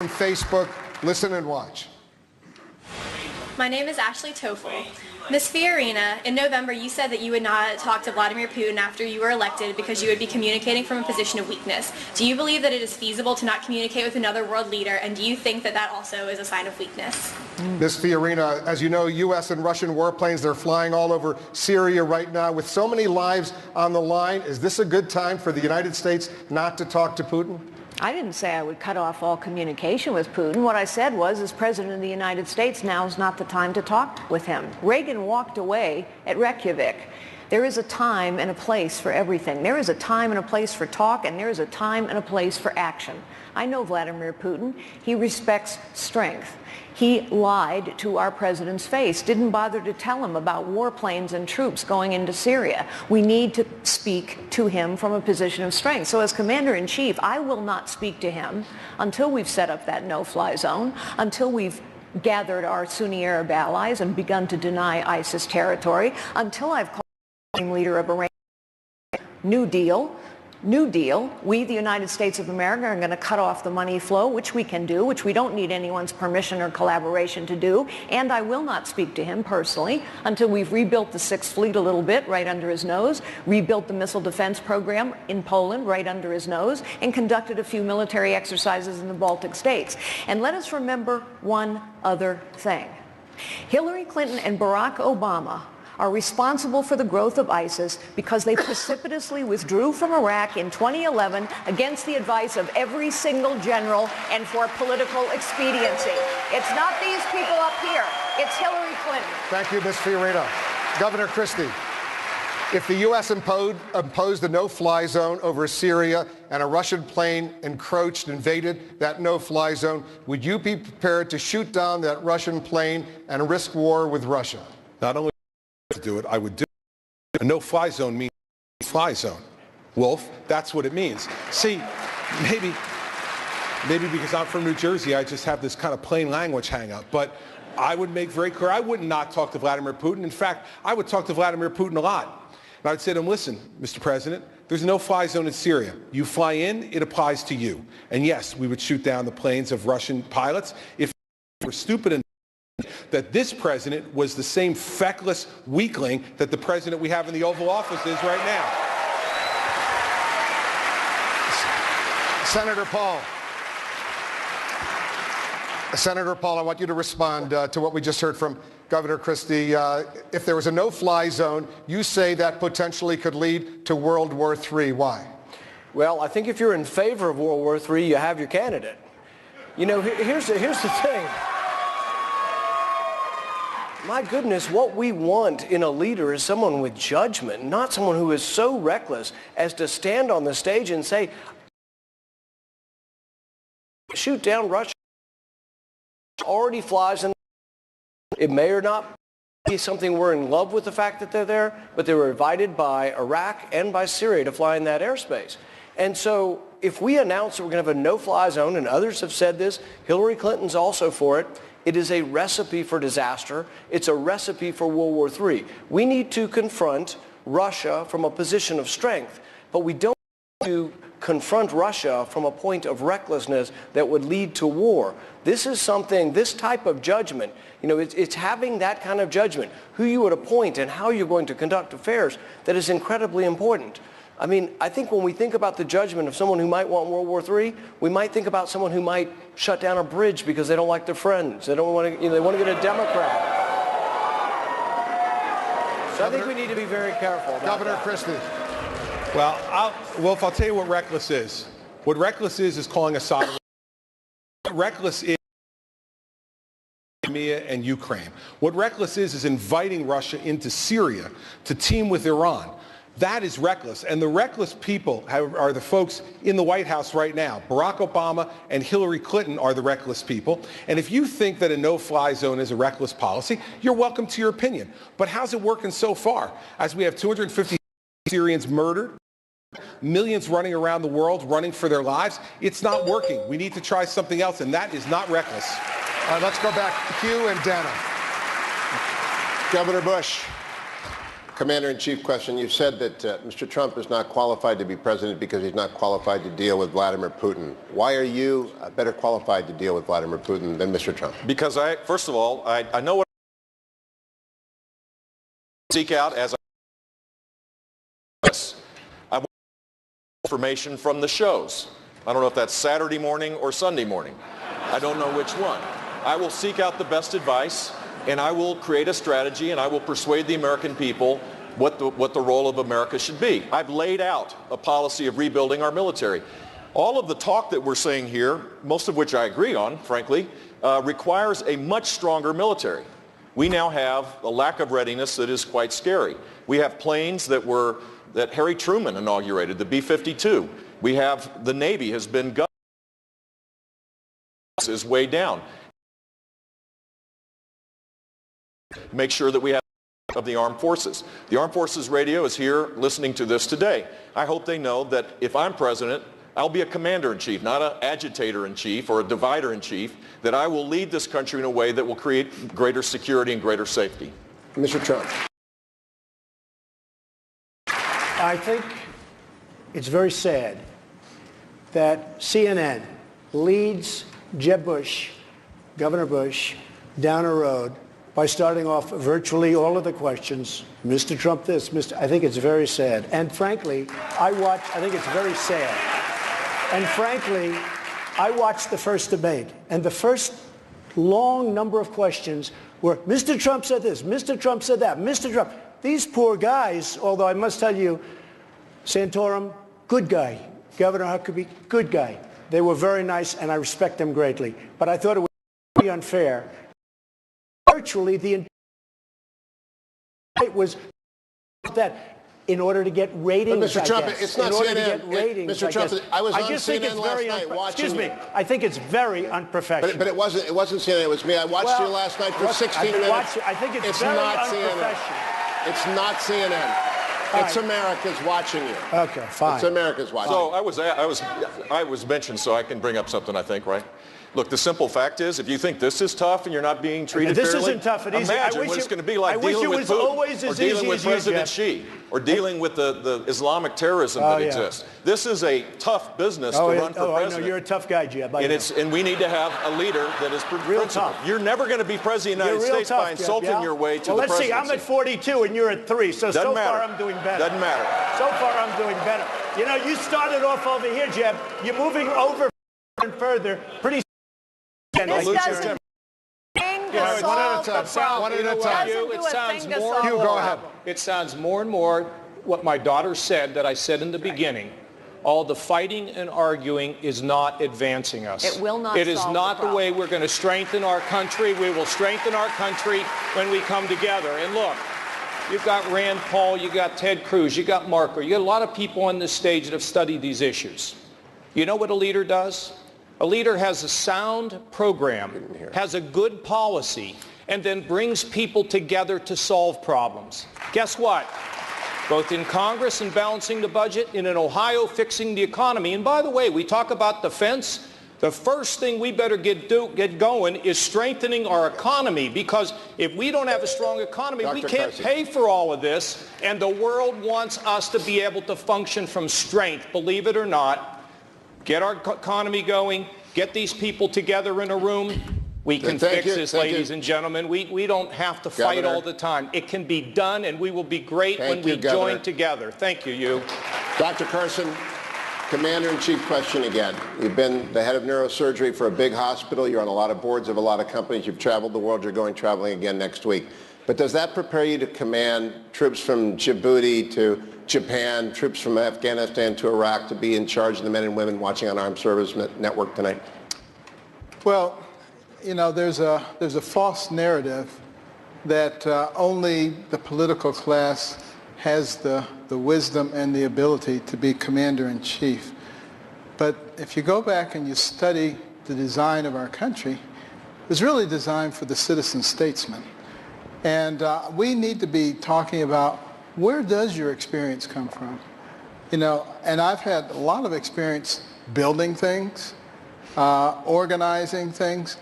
on Facebook. Listen and watch. My name is Ashley Toffel. Ms. Fiorina, in November you said that you would not talk to Vladimir Putin after you were elected because you would be communicating from a position of weakness. Do you believe that it is feasible to not communicate with another world leader, and do you think that that also is a sign of weakness? Ms. Fiorina, as you know, U.S. and Russian warplanes, they're flying all over Syria right now. With so many lives on the line, is this a good time for the United States not to talk to Putin? I didn't say I would cut off all communication with Putin. What I said was, as President of the United States, now is not the time to talk with him. Reagan walked away at Reykjavik. There is a time and a place for everything. There is a time and a place for talk, and there is a time and a place for action. I know Vladimir Putin. He respects strength. He lied to our president's face, didn't bother to tell him about warplanes and troops going into Syria. We need to speak to him from a position of strength. So as commander-in-chief, I will not speak to him until we've set up that no-fly zone, until we've gathered our Sunni Arab allies and begun to deny ISIS territory, until I've called the leader of Iran. New deal. We, the United States of America, are going to cut off the money flow, which we can do, which we don't need anyone's permission or collaboration to do. And I will not speak to him personally until we've rebuilt the Sixth Fleet a little bit right under his nose, rebuilt the missile defense program in Poland right under his nose, and conducted a few military exercises in the Baltic states. And let us remember one other thing. Hillary Clinton and Barack Obama are responsible for the growth of ISIS because they precipitously withdrew from Iraq in 2011 against the advice of every single general and for political expediency. It's not these people up here. It's Hillary Clinton. Thank you, Ms. Fiorina. Governor Christie, if the U.S. imposed a no-fly zone over Syria and a Russian plane invaded that no-fly zone, would you be prepared to shoot down that Russian plane and risk war with Russia? Not only to do it, I would do it. A no-fly zone means fly zone. Wolf, that's what it means. See, maybe because I'm from New Jersey, I just have this kind of plain language hang-up. But I would make very clear, I would not talk to Vladimir Putin. In fact, I would talk to Vladimir Putin a lot. And I would say to him, listen, Mr. President, there's a no-fly zone in Syria. You fly in, it applies to you. And yes, we would shoot down the planes of Russian pilots if they were stupid enough that this president was the same feckless weakling that the president we have in the Oval Office is right now. Senator Paul, I want you to respond to what we just heard from Governor Christie. If there was a no-fly zone, you say that potentially could lead to World War III. Why? Well, I think if you're in favor of World War III, you have your candidate. You know, here's the thing. My goodness, what we want in a leader is someone with judgment, not someone who is so reckless as to stand on the stage and say, shoot down Russia. Already flies in. It may or not be something we're in love with the fact that they're there, but they were invited by Iraq and by Syria to fly in that airspace. And so if we announce that we're going to have a no-fly zone, and others have said this, Hillary Clinton's also for it, it is a recipe for disaster. It's a recipe for World War III. We need to confront Russia from a position of strength, but we don't need to confront Russia from a point of recklessness that would lead to war. This is something, this type of judgment, you know, it's having that kind of judgment, who you would appoint and how you're going to conduct affairs, that is incredibly important. I mean, I think when we think about the judgment of someone who might want World War III, we might think about someone who might shut down a bridge because they don't like their friends. They don't want to, they want to get a Democrat. So I think we need to be very careful about Governor that. Christie. Well, Wolf, I'll tell you what reckless is. What reckless is calling Assad. What reckless is Crimea and Ukraine. What reckless is inviting Russia into Syria to team with Iran. That is reckless. And the reckless people are the folks in the White House right now. Barack Obama and Hillary Clinton are the reckless people. And if you think that a no-fly zone is a reckless policy, you're welcome to your opinion. But how's it working so far? As we have 250 Syrians murdered, millions running around the world, running for their lives, it's not working. We need to try something else, and that is not reckless. All right, let's go back. Hugh and Dana. Governor Bush, Commander-in-Chief question. You said that Mr. Trump is not qualified to be president because he's not qualified to deal with Vladimir Putin. Why are you better qualified to deal with Vladimir Putin than Mr. Trump? Because first of all, I know what I seek out as I want information from the shows. I don't know if that's Saturday morning or Sunday morning. I don't know which one. I will seek out the best advice, and I will create a strategy, and I will persuade the American people what the role of America should be. I've laid out a policy of rebuilding our military. All of the talk that we're saying here, most of which I agree on, frankly, requires a much stronger military. We now have a lack of readiness that is quite scary. We have planes that Harry Truman inaugurated, the B-52. We have the Navy has been is way down. Make sure that we have of the armed forces. The armed forces radio is here listening to this today. I hope they know that if I'm president, I'll be a commander-in-chief, not an agitator-in-chief or a divider-in-chief, that I will lead this country in a way that will create greater security and greater safety. Mr. Trump. I think it's very sad that CNN leads Jeb Bush, Governor Bush, down a road by starting off virtually all of the questions, Mr. Trump this, I think it's very sad. And frankly, I think it's very sad. And frankly, I watched the first debate, and the first long number of questions were, Mr. Trump said this, Mr. Trump said that, Mr. Trump. These poor guys, although I must tell you, Santorum, good guy. Governor Huckabee, good guy. They were very nice, and I respect them greatly. But I thought it was pretty unfair. Virtually the it was that in order to get ratings. But Mr. Trump, it's not in order CNN. to get ratings, Mr. Trump, I was on just CNN think it's last very night watching. Excuse me. I think it's very unprofessional. But it wasn't CNN. It was me. I watched you last night for 16 minutes. I think it's very not unprofessional. CNN. It's not CNN. It's America's watching you. Okay, fine. It's America's watching. So I was mentioned, so I can bring up something, I think, right? Look, the simple fact is, if you think this is tough and you're not being treated this fairly, isn't tough and easy. Imagine what it's going to be like dealing with Putin, or dealing with President Xi, or dealing with the Islamic terrorism that exists. This is a tough business to run for president. I know you're a tough guy, Jeb. And we need to have a leader that is principled. Tough. You're never going to be president of the United States by insulting your way to the presidency. Let's see. I'm at 42 and you're at 3, so far I'm doing better. Doesn't matter. So far I'm doing better. You know, you started off over here, Jeb. You're moving over and further. Pretty. This doesn't thing to solve the problem. One at a time. It sounds more and Hugh, go ahead. It sounds more and more what my daughter said that I said in the beginning. All the fighting and arguing is not advancing us. It will not. It is not the way we're going to strengthen our country. We will strengthen our country when we come together. And look, you've got Rand Paul, you got Ted Cruz, you got Marco, you got a lot of people on this stage that have studied these issues. You know what a leader does? A leader has a sound program, has a good policy, and then brings people together to solve problems. Guess what? Both in Congress and balancing the budget, and in Ohio fixing the economy. And by the way, we talk about defense. The first thing we better get going is strengthening our economy, because if we don't have a strong economy, we can't pay for all of this, and the world wants us to be able to function from strength, believe it or not. Get our economy going, get these people together in a room. We can fix this, ladies and gentlemen. We don't have to fight all the time. It can be done, and we will be great when we join together. Thank you, Dr. Carson, Commander-in-Chief question again. You've been the head of neurosurgery for a big hospital. You're on a lot of boards of a lot of companies. You've traveled the world. You're going traveling again next week. But does that prepare you to command troops from Djibouti to Japan, troops from Afghanistan to Iraq, to be in charge of the men and women watching on Armed Service Network tonight? Well, you know, there's a false narrative that only the political class has the wisdom and the ability to be commander-in-chief. But if you go back and you study the design of our country, it was really designed for the citizen statesman. And we need to be talking about, where does your experience come from? You know, and I've had a lot of experience building things, organizing things,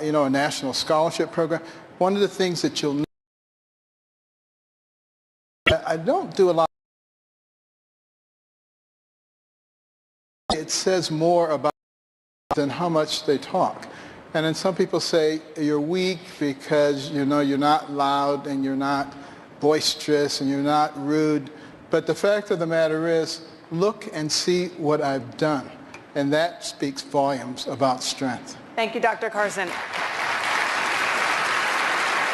you know, a national scholarship program. One of the things that you'll don't do a lot. It says more about than how much they talk. And then some people say you're weak because, you know, you're not loud and you're not boisterous and you're not rude. But the fact of the matter is, look and see what I've done. And that speaks volumes about strength. Thank you, Dr. Carson.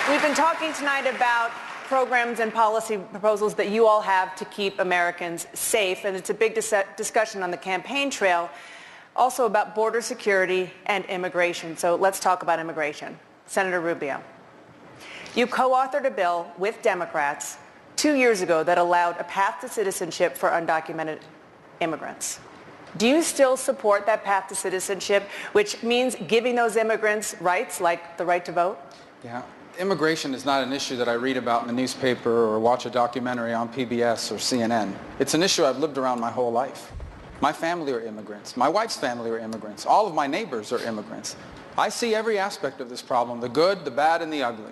We've been talking tonight about programs and policy proposals that you all have to keep Americans safe, and it's a big discussion on the campaign trail, also about border security and immigration. So let's talk about immigration. Senator Rubio, you co-authored a bill with Democrats 2 years ago that allowed a path to citizenship for undocumented immigrants. Do you still support that path to citizenship, which means giving those immigrants rights like the right to vote? Yeah. Immigration is not an issue that I read about in the newspaper or watch a documentary on PBS or CNN. It's an issue I've lived around my whole life. My family are immigrants. My wife's family are immigrants. All of my neighbors are immigrants. I see every aspect of this problem, the good, the bad, and the ugly.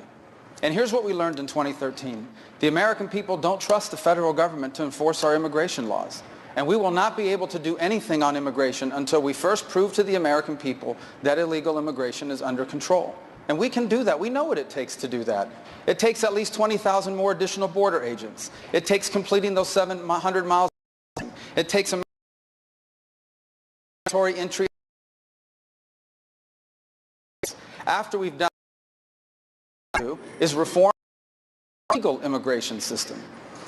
And here's what we learned in 2013. The American people don't trust the federal government to enforce our immigration laws. And we will not be able to do anything on immigration until we first prove to the American people that illegal immigration is under control. And we can do that. We know what it takes to do that. It takes at least 20,000 more additional border agents. It takes completing those 700 miles. It takes a mandatory entry. After we've done is reform the legal immigration system.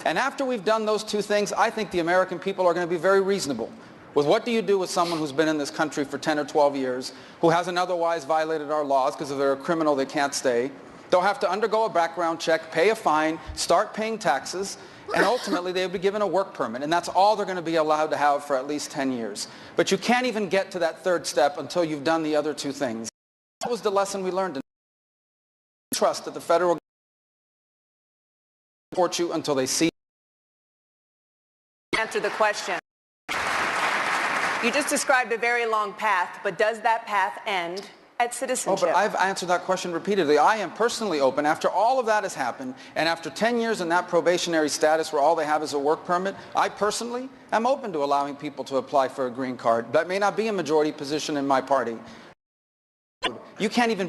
And after we've done those two things, I think the American people are going to be very reasonable with what do you do with someone who's been in this country for 10 or 12 years, who hasn't otherwise violated our laws because if they're a criminal they can't stay. They'll have to undergo a background check, pay a fine, start paying taxes, and ultimately they'll be given a work permit. And that's all they're going to be allowed to have for at least 10 years. But you can't even get to that third step until you've done the other two things. That was the lesson we learned. Trust that the federal government will support you until they see. Answer the question. You just described a very long path, but does that path end at citizenship? Oh, but I've answered that question repeatedly. I am personally open, after all of that has happened, and after 10 years in that probationary status where all they have is a work permit, I personally am open to allowing people to apply for a green card. That may not be a majority position in my party. You can't even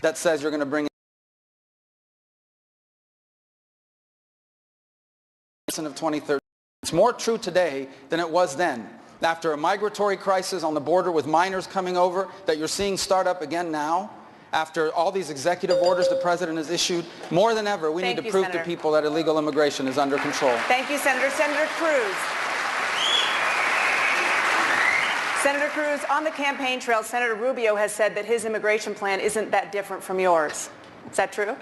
that says you're going to bring in of 2013. It's more true today than it was then. After a migratory crisis on the border with minors coming over that you're seeing start up again now, after all these executive orders the president has issued, more than ever we need to prove to people that illegal immigration is under control. Thank you, Senator. Senator Cruz. Senator Cruz, on the campaign trail, Senator Rubio has said that his immigration plan isn't that different from yours. Is that true?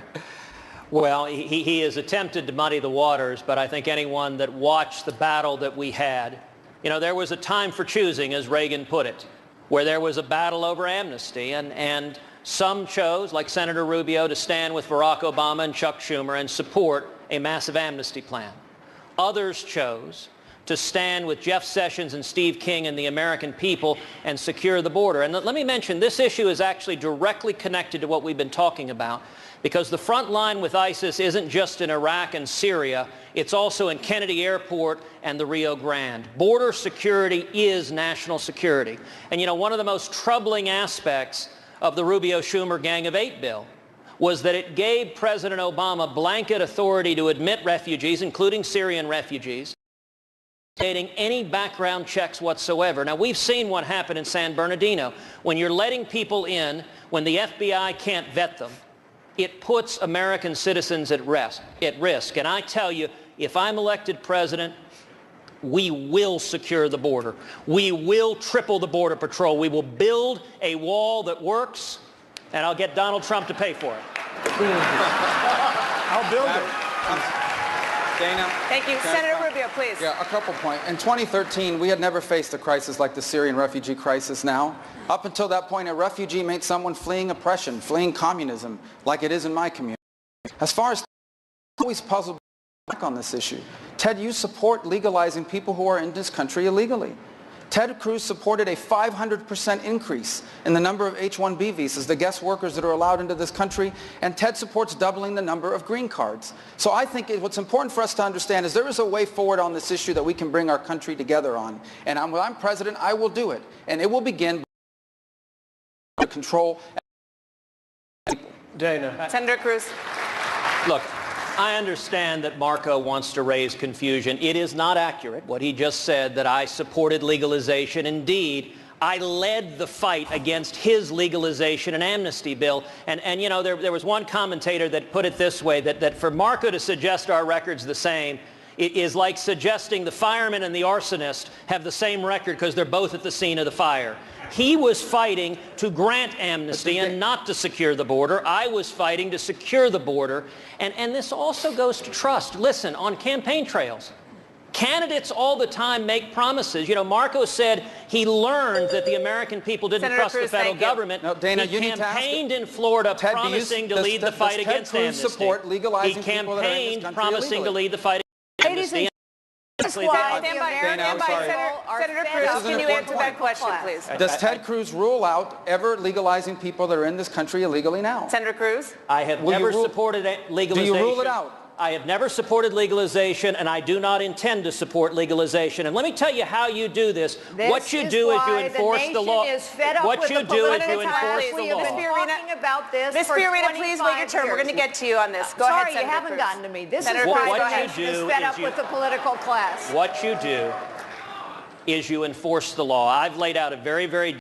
Well, he has attempted to muddy the waters, but I think anyone that watched the battle that we had, you know, there was a time for choosing, as Reagan put it, where there was a battle over amnesty, and some chose, like Senator Rubio, to stand with Barack Obama and Chuck Schumer and support a massive amnesty plan. Others chose to stand with Jeff Sessions and Steve King and the American people and secure the border. And let me mention, this issue is actually directly connected to what we've been talking about, because the front line with ISIS isn't just in Iraq and Syria, it's also in Kennedy Airport and the Rio Grande. Border security is national security. And you know, one of the most troubling aspects of the Rubio-Schumer Gang of Eight bill was that it gave President Obama blanket authority to admit refugees, including Syrian refugees, without any background checks whatsoever. Now, we've seen what happened in San Bernardino. When you're letting people in, when the FBI can't vet them, it puts American citizens at risk. And I tell you, if I'm elected president, we will secure the border. We will triple the Border Patrol. We will build a wall that works, and I'll get Donald Trump to pay for it. I'll build it. Dana. Thank you. Senator Rubio, please. Yeah, a couple points. In 2013, we had never faced a crisis like the Syrian refugee crisis now. Up until that point, a refugee meant someone fleeing oppression, fleeing communism, like it is in my community. As far as I'm always puzzled back on this issue. Ted, you support legalizing people who are in this country illegally. Ted Cruz supported a 500% increase in the number of H-1B visas, the guest workers that are allowed into this country, and Ted supports doubling the number of green cards. So I think what's important for us to understand is there is a way forward on this issue that we can bring our country together on. And when I'm president, I will do it. And it will begin with control. Dana. Senator Cruz. Look, I understand that Marco wants to raise confusion. It is not accurate what he just said, that I supported legalization. Indeed, I led the fight against his legalization and amnesty bill. And you know, there was one commentator that put it this way, that for Marco to suggest our record's the same, it is like suggesting the fireman and the arsonist have the same record because they're both at the scene of the fire. He was fighting to grant amnesty and not to secure the border. I was fighting to secure the border. And this also goes to trust. Listen, on campaign trails, candidates all the time make promises. You know, Marco said he learned that the American people didn't Senator trust Cruz, the federal thank you. government. No, Dana, he you need to ask campaigned in Florida Ted, promising to lead the fight against Ted Cruz amnesty. support legalizing He people that are in this campaigned country promising illegally? to lead the fight against amnesty. That's why the Stand by, American sorry. people are Senator fed Cruz, up can you with answer the that political question, class. please? Does Ted Cruz rule out ever legalizing people that are in this country illegally now? Senator Cruz. I have Will you never rule- supported legalization. Do you rule it out? I have never supported legalization, and I do not intend to support legalization. And let me tell you how you do this. What you do is you enforce the law. What you do is you enforce the law. We have been talking about this Ms. for Fiorina, 25 please wait your turn. We're going to get to you on this. Go Sorry, ahead, Senator you haven't Cruz. gotten to me. This Senator is Cruz, why go the ahead. nation is fed up with the political class. What you do is you enforce the law. I've laid out a very, very